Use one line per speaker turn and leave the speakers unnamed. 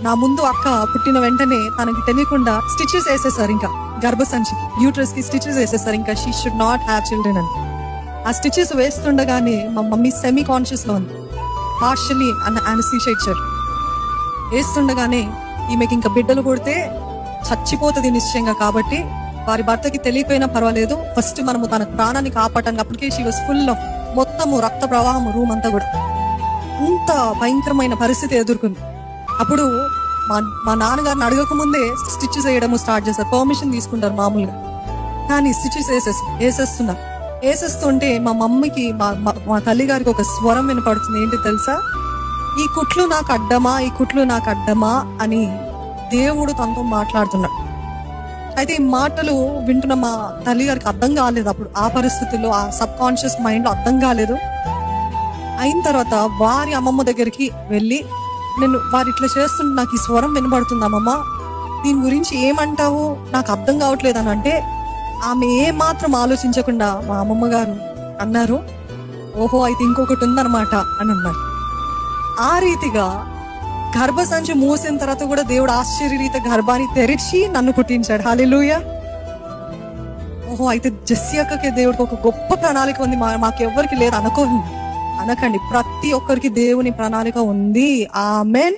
నా ముందు అక్క పుట్టిన వెంటనే తనకి తెలియకుండా స్టిచెస్ వేసేసారు, ఇంకా గర్భసంచికి యూట్రస్ కి స్టిచెస్ వేసేసారు, ఇంకా she should not have children అని. ఆ స్టిచెస్ వేస్తుండగానే మా మమ్మీ సెమీ కాన్షియస్ లో ఉంది, పార్షియలీ అనస్థీషియా ఇచ్చారు. వేస్తుండగానే ఈమెకి ఇంకా బిడ్డలు కొడితే చచ్చిపోతుంది నిశ్చయంగా, కాబట్టి వారి భర్తకి తెలియకపోయినా పర్వాలేదు, ఫస్ట్ మనము తన ప్రాణాన్ని కాపాడటానికి. అప్పటికే షీ వాస్ ఫుల్ ఆఫ్ మొత్తము రక్త ప్రవాహం రూమ్ అంతా కూడా. అంత భయంకరమైన పరిస్థితి ఎదుర్కొంది. అప్పుడు మా నాన్నగారిని అడగక ముందే స్టిచెస్ వేయడం స్టార్ట్ చేస్తారు, పర్మిషన్ తీసుకుంటారు మామూలుగా. కానీ స్టిచెస్ వేసేస్తుంటే మా మమ్మీకి మా తల్లి గారికి ఒక స్వరం వినపడుతుంది. ఏంటి తెలుసా? ఈ కుట్లు నాకు అడ్డమా అని దేవుడు తనతో మాట్లాడుతున్నాడు. అయితే ఈ మాటలు వింటున్న మా తల్లి గారికి అర్థం కాలేదు. అప్పుడు ఆ పరిస్థితుల్లో ఆ సబ్ కాన్షియస్ మైండ్ లో అర్థం కాలేదు. అయిన తర్వాత వారి అమ్మమ్మ దగ్గరికి వెళ్ళి, నేను వారు ఇట్లా చేస్తుంటే నాకు ఈ స్వరం వినబడుతుంది అమ్మమ్మ, దీని గురించి ఏమంటావు, నాకు అర్థం కావట్లేదు అని అంటే, ఆమె ఏమాత్రం ఆలోచించకుండా మా అమ్మమ్మ గారు అన్నారు, ఓహో అయితే ఇంకొకటి ఉందన్నమాట అని అన్నారు. ఆ రీతిగా గర్భసంచి మూసిన తర్వాత కూడా దేవుడు ఆశ్చర్యరీత గర్భాన్ని తెరిచి నన్ను పుట్టించాడు. హల్లెలూయా. ఓహో అయితే జెస్సీ అక్కకి దేవుడికి ఒక గొప్ప ప్రణాళిక ఉంది, మాకెవ్వరికి లేదు అనకండి. ప్రతి ఒక్కరికి దేవుని ప్రణాళిక ఉంది. ఆమేన్.